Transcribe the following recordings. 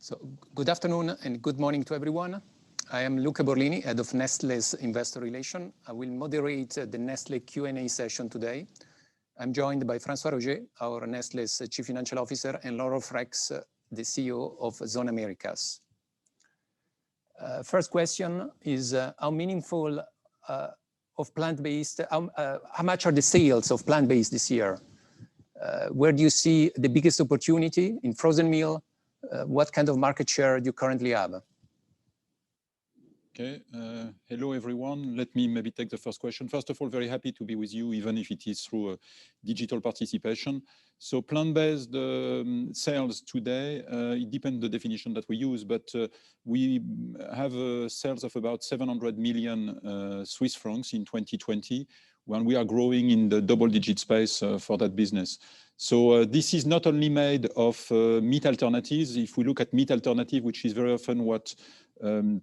So good afternoon and good morning to everyone. I am Luca Borlini, head of Nestlé's Investor Relations. I will moderate the Nestlé Q&A session today. I'm joined by François-Xavier, our Nestlé's Chief Financial Officer, and Laurent Freixe, the CEO of Zone Americas. First question is how meaningful of plant-based, how much are the sales of plant-based this year? Where do you see the biggest opportunity in frozen meal? What kind of market share do you currently have? Okay, hello everyone. Let me maybe take the first question. First of all, very happy to be with you, even if it is through a digital participation. So plant-based sales today, it depends the definition that we use, but we have sales of about 700 million Swiss francs in 2020, when we are growing in the double-digit space for that business. So this is not only made of meat alternatives. If we look at meat alternative, which is very often what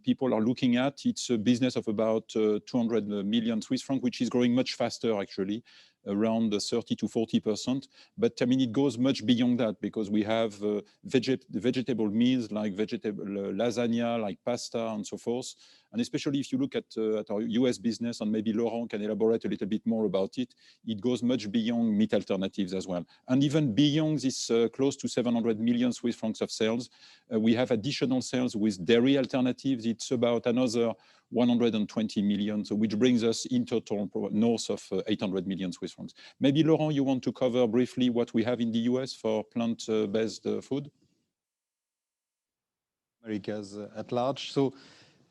people are looking at, it's a business of about 200 million Swiss francs, which is growing much faster actually, around 30 to 40%. But I mean, it goes much beyond that because we have vegetable meals like vegetable lasagna, like pasta and so forth. And especially if you look at our US business, and maybe Laurent can elaborate a little bit more about it, it goes much beyond meat alternatives as well. And even beyond this close to 700 million Swiss francs of sales, we have additional sales with dairy alternatives. It's about another 120 million, so which brings us in total north of 800 million Swiss francs. Maybe Laurent, you want to cover briefly what we have in the US for plant-based food? Americas at large. So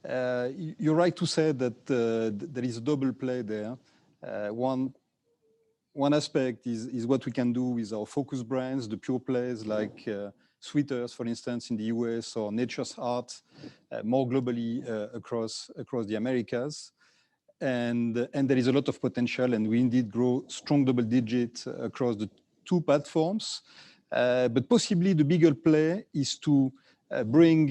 you're right to say that there is a double play there. One aspect is what we can do with our focus brands, the pure plays like Sweeters, for instance, in the US, or Nature's Heart, more globally across the Americas. And there is a lot of potential, and we indeed grow strong double digits across the two platforms. But possibly the bigger play is to bring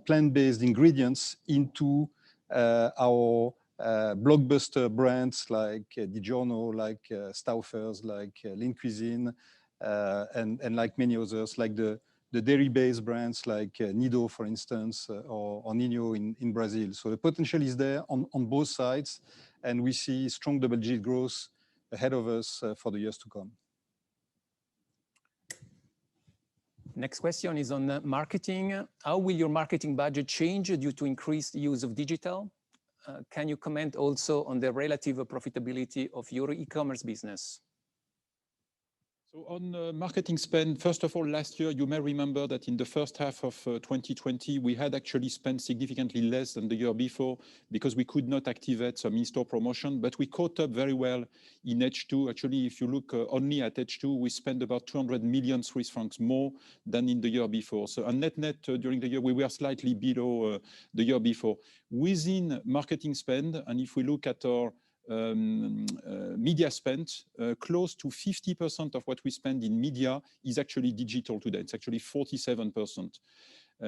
plant-based ingredients into our blockbuster brands like DiGiorno, like Stouffer's, like Lean Cuisine, and like many others, like the dairy-based brands like Nido, for instance, or Ninho in Brazil. So the potential is there on both sides, and we see strong double-digit growth ahead of us for the years to come. Next question is on marketing. How will your marketing budget change due to increased use of digital? Can you comment also on the relative profitability of your e-commerce business? So on marketing spend, first of all, last year, you may remember that in the first half of 2020, we had actually spent significantly less than the year before because we could not activate some in-store promotion, but we caught up very well in H2. Actually, if you look only at H2, we spent about 200 million Swiss francs more than in the year before. So on net during the year, we were slightly below the year before. Within marketing spend, and if we look at our media spend, close to 50% of what we spend in media is actually digital today. It's actually 47%,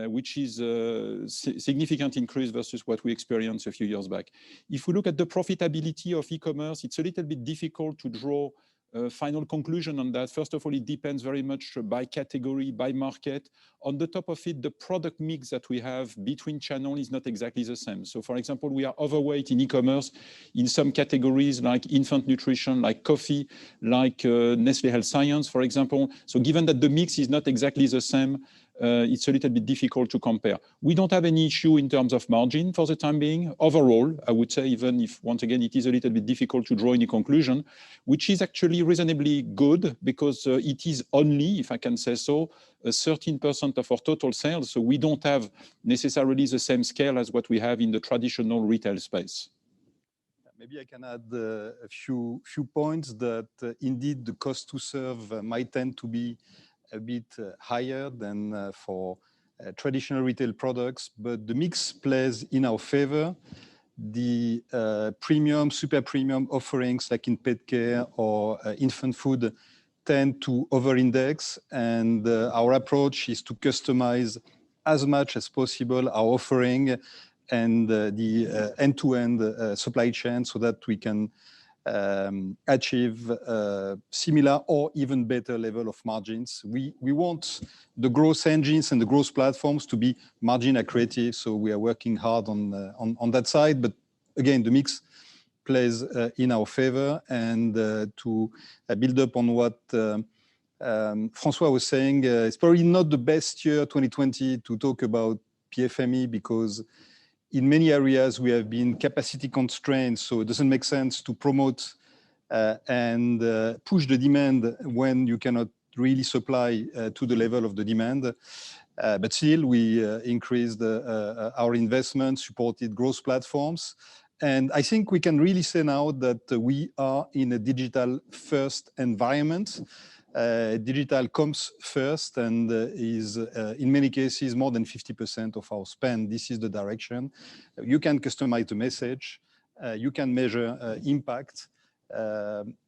which is a significant increase versus what we experienced a few years back. If we look at the profitability of e-commerce, it's a little bit difficult to draw a final conclusion on that. First of all, it depends very much by category, by market. On the top of it, the product mix that we have between channels is not exactly the same. So for example, we are overweight in e-commerce in some categories like infant nutrition, like coffee, like Nestlé Health Science, for example. So given that the mix is not exactly the same, it's a little bit difficult to compare. We don't have any issue in terms of margin for the time being. Overall, I would say, even if, once again, it is a little bit difficult to draw any conclusion, which is actually reasonably good because it is only, if I can say so, 13% of our total sales. So we don't have necessarily the same scale as what we have in the traditional retail space. Maybe I can add a few points that indeed the cost to serve might tend to be a bit higher than for traditional retail products, but the mix plays in our favor. The premium, super premium offerings like in pet care or infant food tend to over-index, and our approach is to customize as much as possible our offering and the end-to-end supply chain so that we can achieve similar or even better level of margins. We want the growth engines and the growth platforms to be margin accretive, so we are working hard on that side. But again, the mix plays in our favor. And to build up on what François was saying, it's probably not the best year, 2020, to talk about PFME, because in many areas we have been capacity constrained, so it doesn't make sense to promote and push the demand when you cannot really supply to the level of the demand. But still, we increased our investment, supported growth platforms. And I think we can really say now that we are in a digital first environment. Digital comes first and is in many cases more than 50% of our spend. This is the direction. You can customize the message. You can measure impact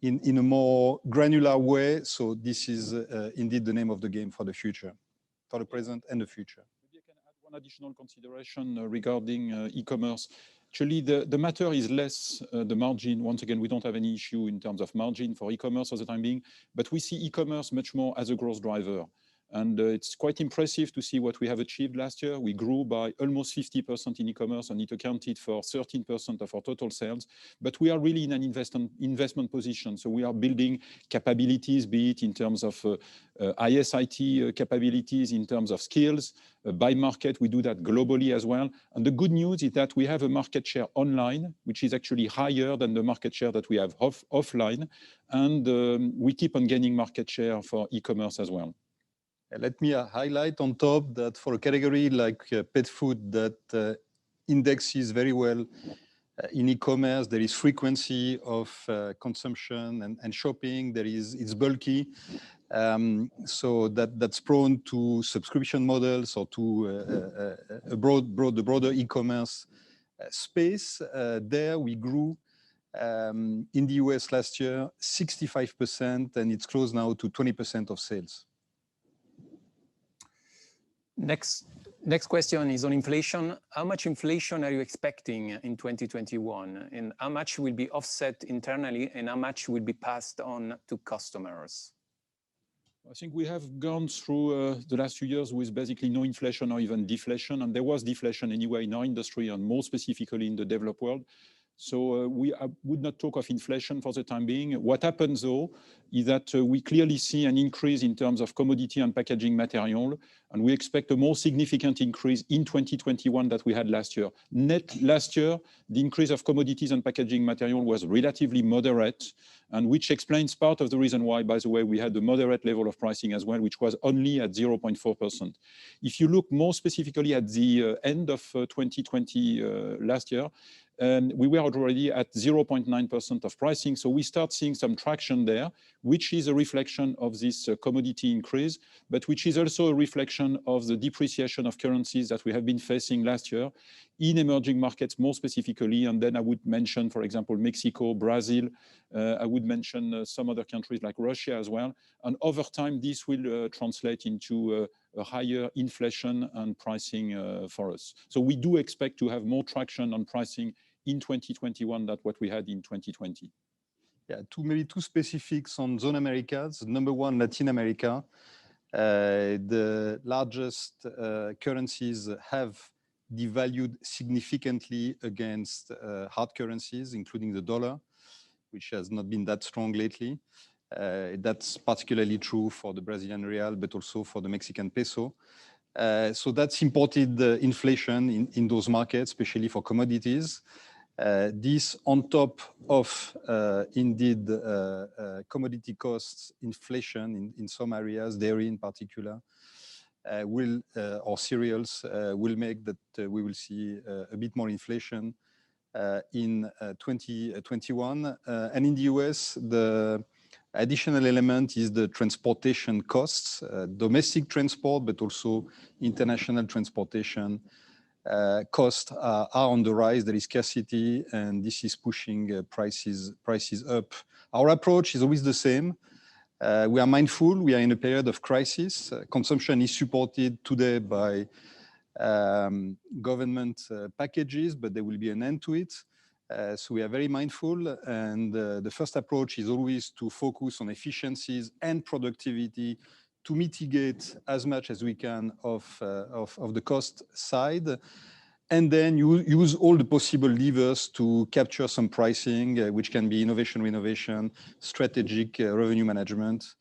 in a more granular way. So this is indeed the name of the game for the future, for the present and the future. Maybe I can add one additional consideration regarding e-commerce. Actually, the matter is less the margin. Once again, we don't have any issue in terms of margin for e-commerce for the time being, but we see e-commerce much more as a growth driver. And it's quite impressive to see what we have achieved last year. We grew by almost 50% in e-commerce, and it accounted for 13% of our total sales. But we are really in an investment position. So we are building capabilities, be it in terms of ISIT capabilities, in terms of skills. By market, we do that globally as well. And the good news is that we have a market share online, which is actually higher than the market share that we have offline. And we keep on gaining market share for e-commerce as well. Let me highlight on top that for a category like pet food that indexes very well in e-commerce, there is frequency of consumption and shopping. It's bulky, so that's prone to subscription models or to a broader e-commerce space. There we grew in the US last year 65%, and it's close now to 20% of sales. Next question is on inflation. How much inflation are you expecting in 2021? And how much will be offset internally and how much will be passed on to customers? I think we have gone through the last few years with basically no inflation or even deflation. And there was deflation anyway in our industry and more specifically in the developed world. So we would not talk of inflation for the time being. What happens though is that we clearly see an increase in terms of commodity and packaging material, and we expect a more significant increase in 2021 that we had last year. Net last year, the increase of commodities and packaging material was relatively moderate, and which explains part of the reason why, by the way, we had the moderate level of pricing as well, which was only at 0.4%. If you look more specifically at the end of 2020 last year, we were already at 0.9% of pricing. So we start seeing some traction there, which is a reflection of this commodity increase, but which is also a reflection of the depreciation of currencies that we have been facing last year in emerging markets more specifically. And then I would mention, for example, Mexico, Brazil. I would mention some other countries like Russia as well. And over time, this will translate into a higher inflation and pricing for us. So we do expect to have more traction on pricing in 2021 than what we had in 2020. Yeah, maybe two specifics on Zone Americas. Number one, Latin America. The largest currencies have devalued significantly against hard currencies, including the dollar, which has not been that strong lately. That's particularly true for the Brazilian real, but also for the Mexican peso. So that's imported inflation in those markets, especially for commodities. This on top of indeed commodity costs inflation in some areas, dairy in particular, or cereals will make that we will see a bit more inflation in 2021. And in the US, the additional element is the transportation costs, domestic transport, but also international transportation costs are on the rise. There is scarcity, and this is pushing prices up. Our approach is always the same. We are mindful. We are in a period of crisis. Consumption is supported today by government packages, but there will be an end to it. So we are very mindful, and the first approach is always to focus on efficiencies and productivity to mitigate as much as we can of the cost side, and then you use all the possible levers to capture some pricing, which can be innovation, renovation, strategic revenue management,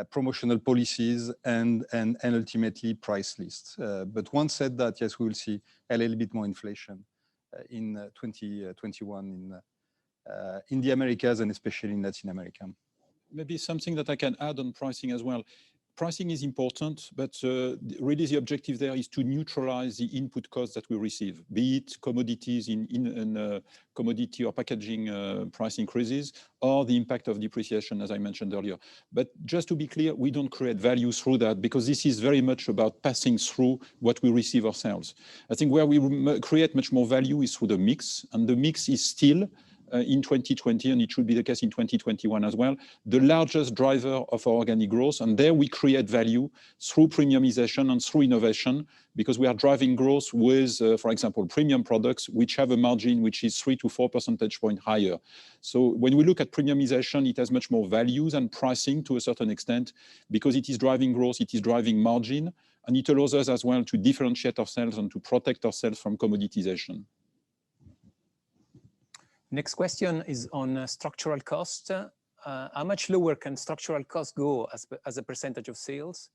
promotional policies, and ultimately price lists. But once said that, yes, we will see a little bit more inflation in 2021 in the Americas and especially in Latin America. Maybe something that I can add on pricing as well. Pricing is important, but really the objective there is to neutralize the input costs that we receive, be it commodities in commodity or packaging price increases, or the impact of depreciation, as I mentioned earlier. But just to be clear, we don't create value through that, because this is very much about passing through what we receive ourselves. I think where we create much more value is through the mix, and the mix is still in 2020, and it should be the case in 2021 as well, the largest driver of our organic growth. And there we create value through premiumization and through innovation, because we are driving growth with, for example, premium products, which have a margin which is 3 to 4 percentage points higher. So when we look at premiumization, it has much more values and pricing to a certain extent, because it is driving growth, it is driving margin, and it allows us as well to differentiate ourselves and to protect ourselves from commoditization. Next question is on structural cost. How much lower can structural cost go as a percentage of sales?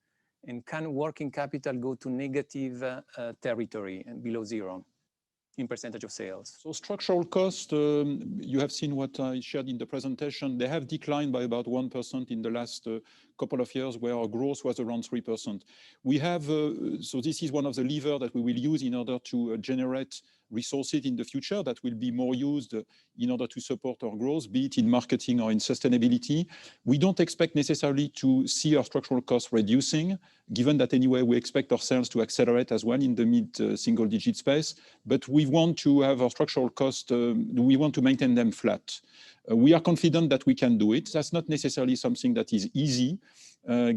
And can working capital go to negative territory and below zero in percentage of sales? So structural cost, you have seen what I shared in the presentation. They have declined by about 1% in the last couple of years, where our growth was around 3%. We have, so this is one of the levers that we will use in order to generate resources in the future that will be more used in order to support our growth, be it in marketing or in sustainability. We don't expect necessarily to see our structural costs reducing, given that anyway we expect our sales to accelerate as well in the mid-single digit space. But we want to have our structural costs, we want to maintain them flat. We are confident that we can do it. That's not necessarily something that is easy,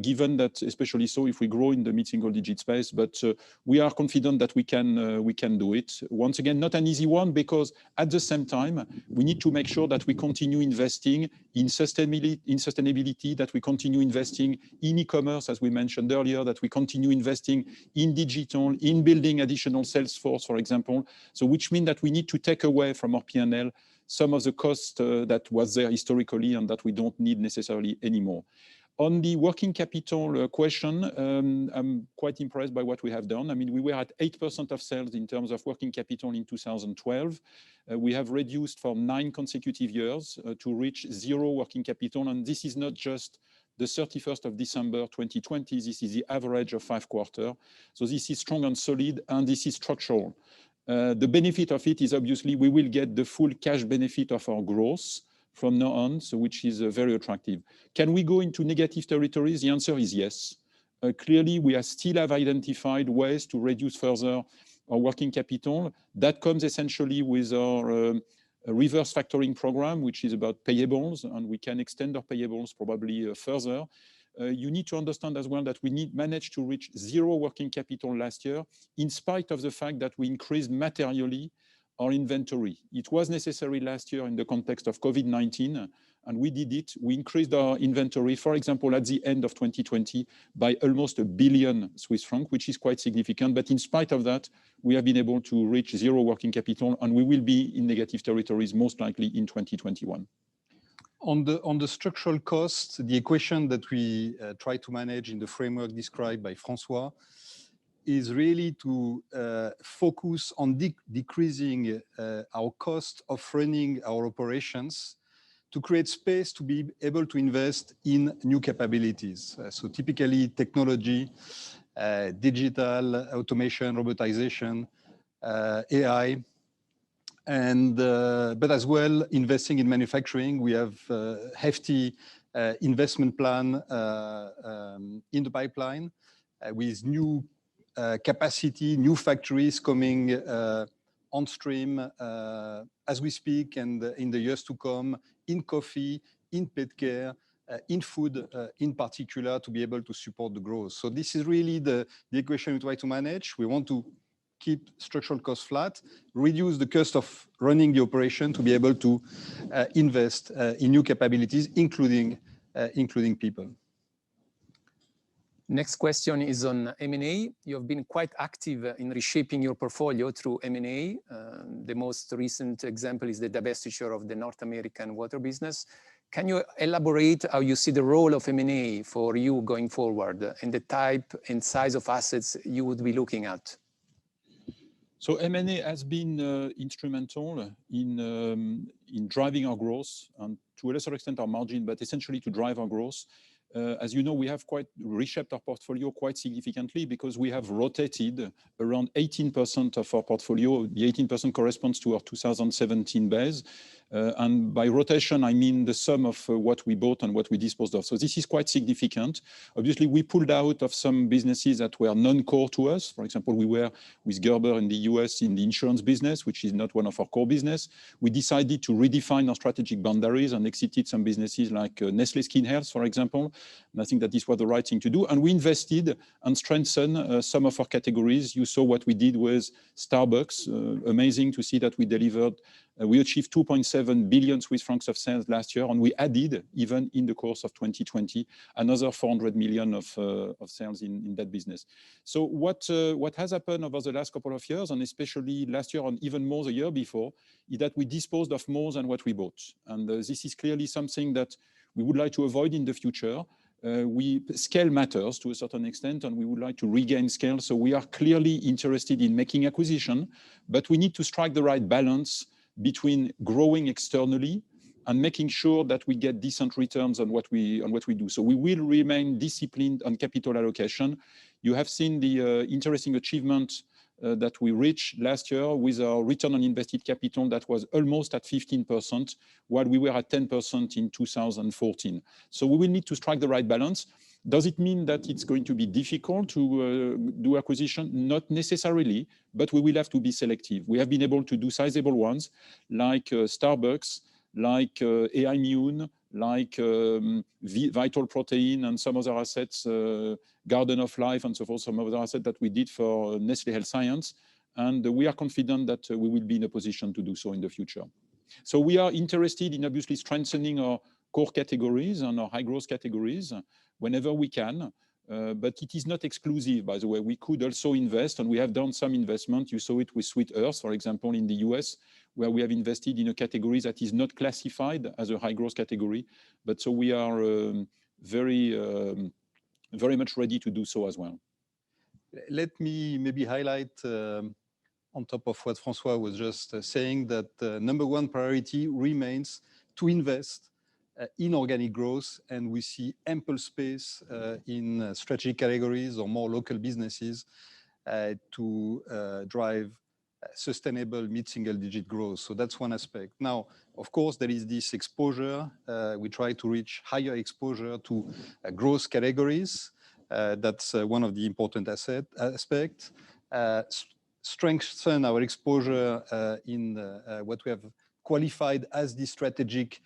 given that, especially so if we grow in the mid-single digit space, but we are confident that we can do it. Once again, not an easy one, because at the same time, we need to make sure that we continue investing in sustainability, that we continue investing in e-commerce, as we mentioned earlier, that we continue investing in digital, in building additional sales force, for example. So which means that we need to take away from our P&L some of the cost that was there historically and that we don't need necessarily anymore. On the working capital question, I'm quite impressed by what we have done. I mean, we were at 8% of sales in terms of working capital in 2012. We have reduced for 9 consecutive years to reach 0 working capital. And this is not just the 31st of December 2020. This is the average of 5 quarters. So this is strong and solid, and this is structural. The benefit of it is obviously we will get the full cash benefit of our growth from now on, so which is very attractive. Can we go into negative territories? The answer is yes. Clearly, we still have identified ways to reduce further our working capital. That comes essentially with our reverse factoring program, which is about payables, and we can extend our payables probably further. You need to understand as well that we managed to reach 0 working capital last year, in spite of the fact that we increased materially our inventory. It was necessary last year in the context of COVID-19, and we did it. We increased our inventory, for example, at the end of 2020 by almost 1 billion Swiss francs, which is quite significant. But in spite of that, we have been able to reach 0 working capital, and we will be in negative territories most likely in 2021. On the structural costs, the equation that we try to manage in the framework described by François is really to focus on decreasing our cost of running our operations to create space to be able to invest in new capabilities. So typically technology, digital, automation, robotization, AI, and but as well investing in manufacturing. We have a hefty investment plan in the pipeline with new capacity, new factories coming on stream as we speak, and in the years to come, in coffee, in pet care, in food in particular, to be able to support the growth. So this is really the equation we try to manage. We want to keep structural costs flat, reduce the cost of running the operation to be able to invest in new capabilities, including people. Next question is on M&A. You have been quite active in reshaping your portfolio through M&A. The most recent example is the divestiture of the North American water business. Can you elaborate how you see the role of M&A for you going forward and the type and size of assets you would be looking at? So M&A has been instrumental in driving our growth and to a lesser extent our margin, but essentially to drive our growth. As you know, we have quite reshaped our portfolio quite significantly because we have rotated around 18% of our portfolio. The 18% corresponds to our 2017 base. And by rotation, I mean the sum of what we bought and what we disposed of. So this is quite significant. Obviously, we pulled out of some businesses that were non-core to us. For example, we were with Gerber in the US in the insurance business, which is not one of our core business. We decided to redefine our strategic boundaries and exited some businesses like Nestlé Skin Health, for example. And I think that this was the right thing to do. And we invested and strengthened some of our categories. You saw what we did with Starbucks. Amazing to see that we delivered. We achieved 2.7 billion Swiss francs of sales last year, and we added, even in the course of 2020, another 400 million of sales in that business. So what has happened over the last couple of years, and especially last year and even more the year before, is that we disposed of more than what we bought. And this is clearly something that we would like to avoid in the future. Scale matters to a certain extent, and we would like to regain scale. So we are clearly interested in making acquisition, but we need to strike the right balance between growing externally and making sure that we get decent returns on what we do. So we will remain disciplined on capital allocation. You have seen the interesting achievement that we reached last year with our return on invested capital that was almost at 15%, while we were at 10% in 2014. So we will need to strike the right balance. Does it mean that it's going to be difficult to do acquisition? Not necessarily, but we will have to be selective. We have been able to do sizable ones like Starbucks, like AI Immune, like Vital Protein and some other assets, Garden of Life and so forth, some other assets that we did for Nestlé Health Science. And we are confident that we will be in a position to do so in the future. So we are interested in obviously strengthening our core categories and our high growth categories whenever we can. But it is not exclusive, by the way. We could also invest, and we have done some investment. You saw it with Sweet Earth, for example, in the US, where we have invested in a category that is not classified as a high growth category. But so we are very much ready to do so as well. Let me maybe highlight on top of what François was just saying, that number one priority remains to invest in organic growth, and we see ample space in strategic categories or more local businesses to drive sustainable mid-single digit growth. So that's one aspect. Now, of course, there is this exposure. We try to reach higher exposure to growth categories. That's one of the important aspects. Strengthen our exposure in what we have qualified as the strategic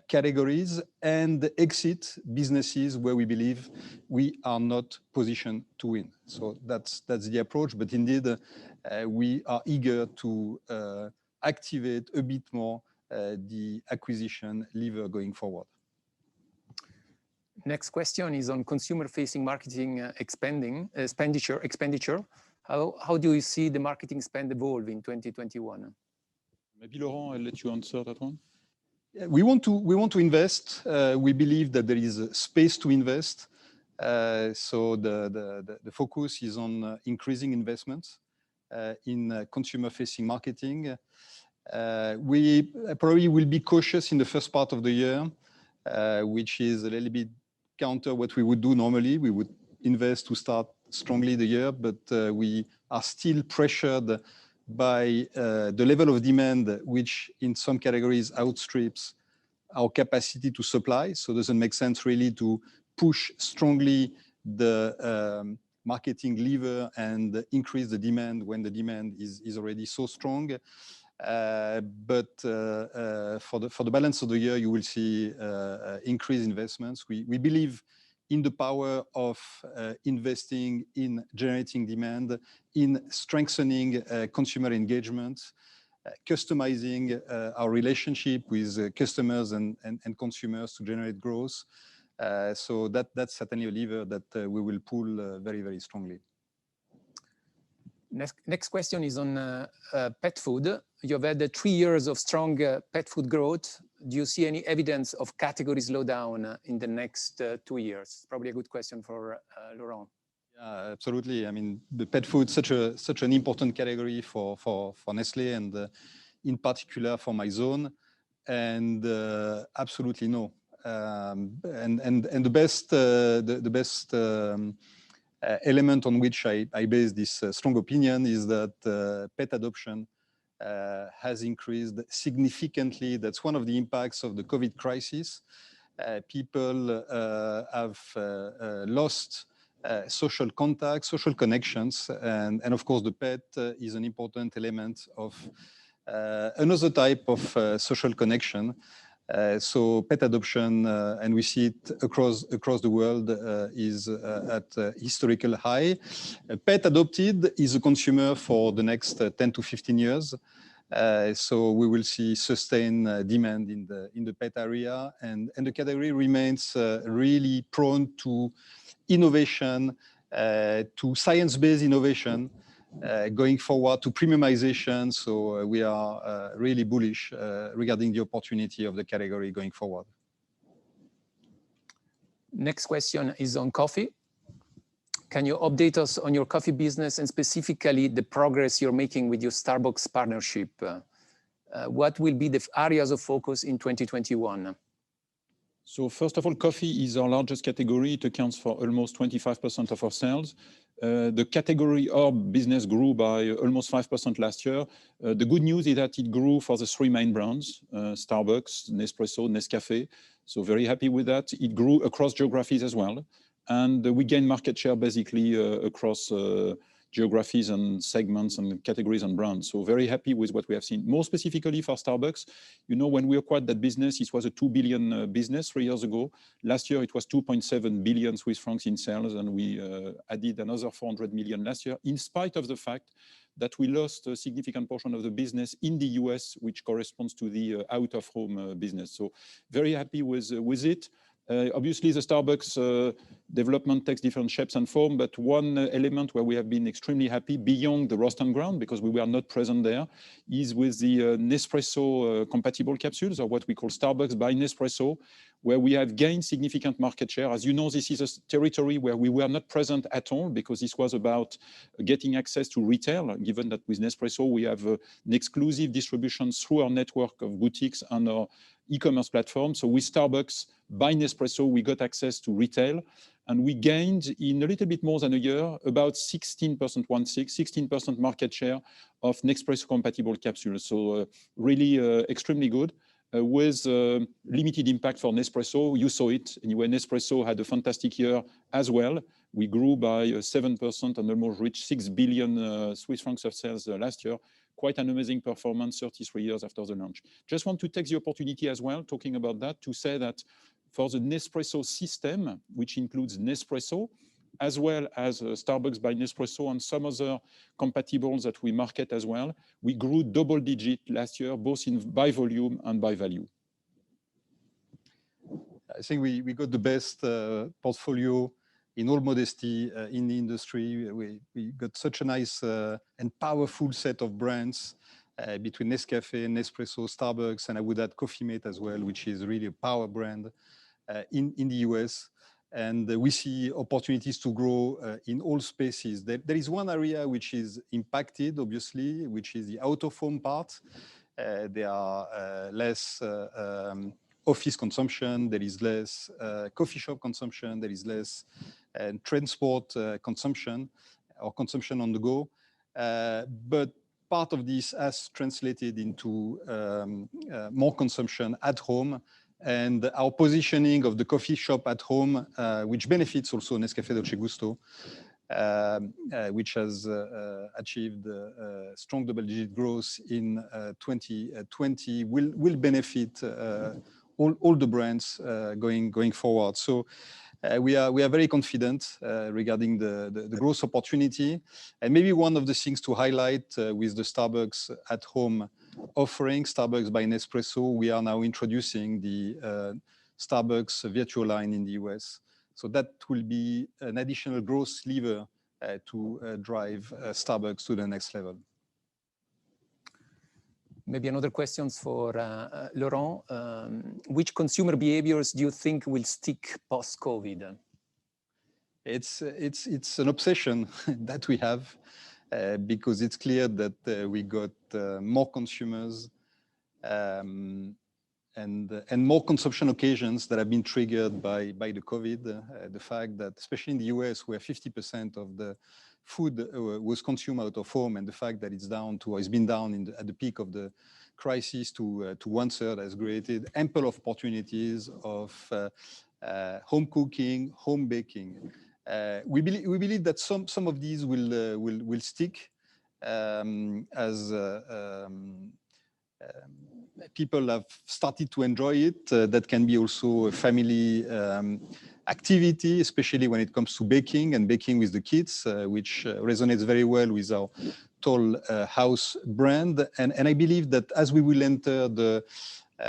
categories, and exit businesses where we believe we are not positioned to win. So that's the approach. But indeed, we are eager to activate a bit more the acquisition lever going forward. Next question is on consumer-facing marketing expenditure. How do you see the marketing spend evolve in 2021? Maybe Laurent, I'll let you answer that one. We want to invest. We believe that there is space to invest. So the focus is on increasing investments in consumer-facing marketing. We probably will be cautious in the first part of the year, which is a little bit counter what we would do normally. We would invest to start strongly the year, but we are still pressured by the level of demand, which in some categories outstrips our capacity to supply. So it doesn't make sense really to push strongly the marketing lever and increase the demand when the demand is already so strong. But for the balance of the year, you will see increased investments. We believe in the power of investing in generating demand, in strengthening consumer engagement, customizing our relationship with customers and consumers to generate growth. So that's certainly a lever that we will pull very, very strongly. Next question is on pet food. You've had 3 years of strong pet food growth. Do you see any evidence of category slowdown in the next 2 years? Probably a good question for Laurent. Yeah, absolutely. I mean, the pet food such an important category for Nestlé and in particular for my zone, and absolutely no. And the best element on which I base this strong opinion is that pet adoption has increased significantly. That's one of the impacts of the COVID crisis. People have lost social contact, social connections, and of course the pet is an important element of another type of social connection. So pet adoption, and we see it across the world, is at a historical high. Pet adopted is a consumer for the next 10 to 15 years. So we will see sustained demand in the pet area, and the category remains really prone to innovation, to science-based innovation, going forward to premiumization. So we are really bullish regarding the opportunity of the category going forward. Next question is on coffee. Can you update us on your coffee business and specifically the progress you're making with your Starbucks partnership? What will be the areas of focus in 2021? So first of all, coffee is our largest category. It accounts for almost 25% of our sales. The category of business grew by almost 5% last year. The good news is that it grew for the 3 main brands, Starbucks, Nespresso, Nescafé. So very happy with that. It grew across geographies as well. And we gained market share basically across geographies and segments and categories and brands. So very happy with what we have seen. More specifically for Starbucks, you know, when we acquired that business, it was a 2 billion business 3 years ago. Last year, it was 2.7 billion Swiss francs in sales, and we added another 400 million last year, in spite of the fact that we lost a significant portion of the business in the US, which corresponds to the out-of-home business. So very happy with it. Obviously, the Starbucks development takes different shapes and form, but one element where we have been extremely happy beyond the roast and ground, because we were not present there, is with the Nespresso compatible capsules, or what we call Starbucks by Nespresso, where we have gained significant market share. As you know, this is a territory where we were not present at all, because this was about getting access to retail, given that with Nespresso, we have an exclusive distribution through our network of boutiques and our e-commerce platform. So with Starbucks by Nespresso, we got access to retail, and we gained in a little bit more than a year about 16% market share of Nespresso compatible capsules. So really extremely good, with limited impact for Nespresso. You saw it anyway. Nespresso had a fantastic year as well. We grew by 7% and almost reached 6 billion Swiss francs of sales last year. Quite an amazing performance 33 years after the launch. Just want to take the opportunity as well, talking about that, to say that for the Nespresso system, which includes Nespresso, as well as Starbucks by Nespresso and some other compatibles that we market as well, we grew double digit last year, both by volume and by value. I think we got the best portfolio, in all modesty, in the industry. We got such a nice and powerful set of brands between Nescafé, Nespresso, Starbucks, and I would add Coffee Mate as well, which is really a power brand in the US. And we see opportunities to grow in all spaces. There is one area which is impacted, obviously, which is the out-of-home part. There are less office consumption, there is less coffee shop consumption, there is less transport consumption or consumption on the go. But part of this has translated into more consumption at home, and our positioning of the coffee shop at home, which benefits also Nescafé Dolce Gusto, which has achieved strong double-digit growth in 2020, will benefit all the brands going forward. So we are very confident regarding the growth opportunity. And maybe one of the things to highlight with the Starbucks at home offering, Starbucks by Nespresso, we are now introducing the Starbucks virtual line in the US. So that will be an additional growth lever to drive Starbucks to the next level. Maybe another question for Laurent. Which consumer behaviors do you think will stick post-COVID? It's an obsession that we have because it's clear that we got more consumers and more consumption occasions that have been triggered by the COVID. The fact that, especially in the US, where 50% of the food was consumed out of home, and the fact that it's down to, or it's been down at the peak of the crisis to 1/3 has created ample opportunities of home cooking, home baking. We believe that some of these will stick as people have started to enjoy it. That can be also a family activity, especially when it comes to baking and baking with the kids, which resonates very well with our Toll House brand. And I believe that as we will enter the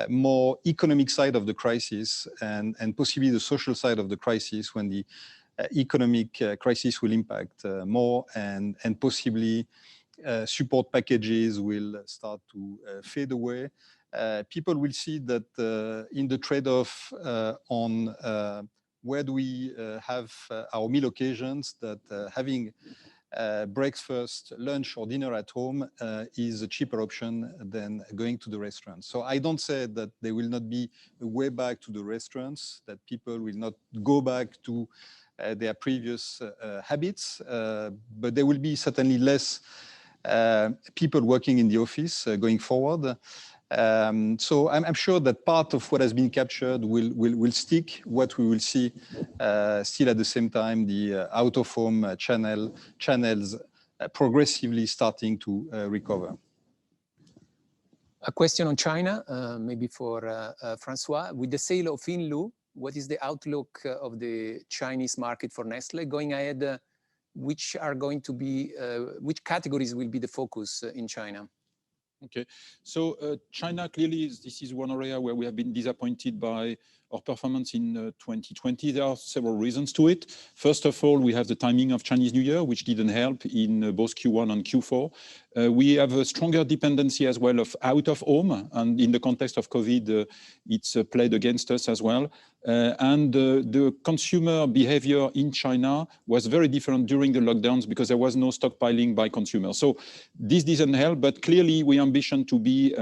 more economic side of the crisis and possibly the social side of the crisis, when the economic crisis will impact more and possibly support packages will start to fade away. People will see that in the trade-off on where do we have our meal occasions, that having breakfast, lunch, or dinner at home is a cheaper option than going to the restaurant. So I don't say that there will not be a way back to the restaurants, that people will not go back to their previous habits, but there will be certainly less people working in the office going forward. So I'm sure that part of what has been captured will stick. What we will see still at the same time, the out-of-home channels progressively starting to recover. A question on China, maybe for François. With the sale of Yinlu, what is the outlook of the Chinese market for Nestlé going ahead? Which categories will be the focus in China? Okay, so China clearly this is one area where we have been disappointed by our performance in 2020. There are several reasons to it. First of all, we have the timing of Chinese New Year, which didn't help in both Q1 and Q4. We have a stronger dependency as well of out of home, and in the context of COVID, it's played against us as well. And the consumer behavior in China was very different during the lockdowns because there was no stockpiling by consumers. So this doesn't help, but clearly we ambition to be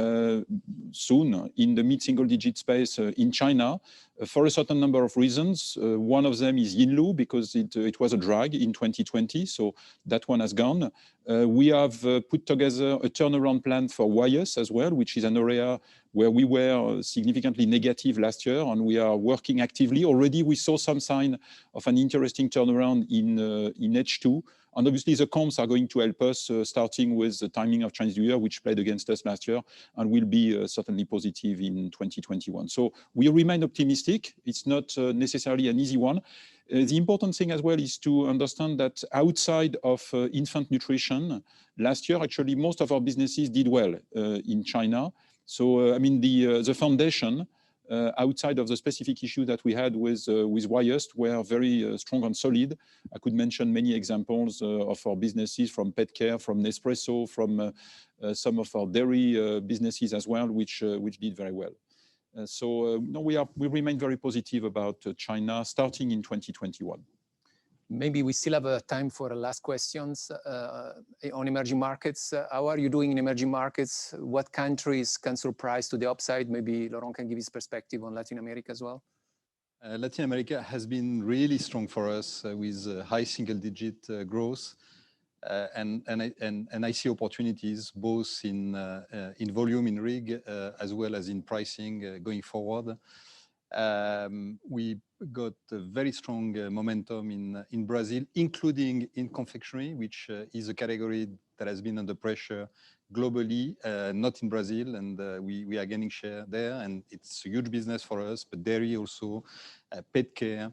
soon in the mid-single-digit space in China for a certain number of reasons. One of them is Yinlu, because it was a drag in 2020, so that one has gone. We have put together a turnaround plan for Wyeth as well, which is an area where we were significantly negative last year, and we are working actively. Already we saw some sign of an interesting turnaround in H2. And obviously the comps are going to help us, starting with the timing of Chinese New Year, which played against us last year, and will be certainly positive in 2021. So we remain optimistic. It's not necessarily an easy one. The important thing as well is to understand that outside of infant nutrition, last year, actually, most of our businesses did well in China. So, I mean, the foundation outside of the specific issue that we had with Wyeth were very strong and solid. I could mention many examples of our businesses, from pet care, from Nespresso, from some of our dairy businesses as well, which did very well. No, we remain very positive about China starting in 2021. Maybe we still have time for last questions on emerging markets. How are you doing in emerging markets? What countries can surprise to the upside? Maybe Laurent can give his perspective on Latin America as well. Latin America has been really strong for us with high single-digit growth, and I see opportunities both in volume, in RIG, as well as in pricing going forward. We got a very strong momentum in Brazil, including in confectionery, which is a category that has been under pressure globally, not in Brazil, and we are gaining share there, and it's a huge business for us. But dairy also, pet care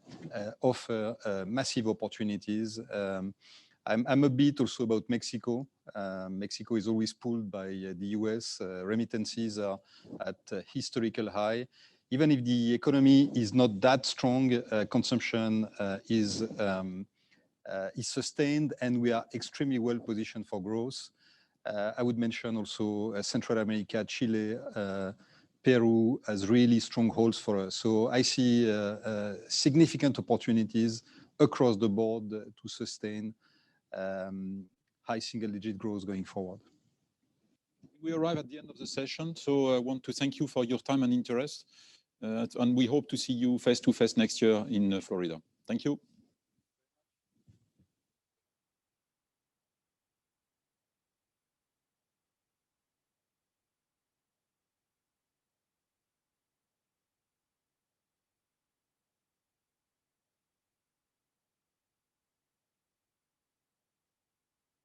offer massive opportunities. I'm a bit also about Mexico. Mexico is always pulled by the US. Remittances are at a historical high. Even if the economy is not that strong, consumption is sustained, and we are extremely well positioned for growth. I would mention also Central America, Chile, Peru as really strongholds for us. So I see significant opportunities across the board to sustain high single-digit growth going forward. We arrive at the end of the session, so I want to thank you for your time and interest, and we hope to see you face-to-face next year in Florida. Thank you.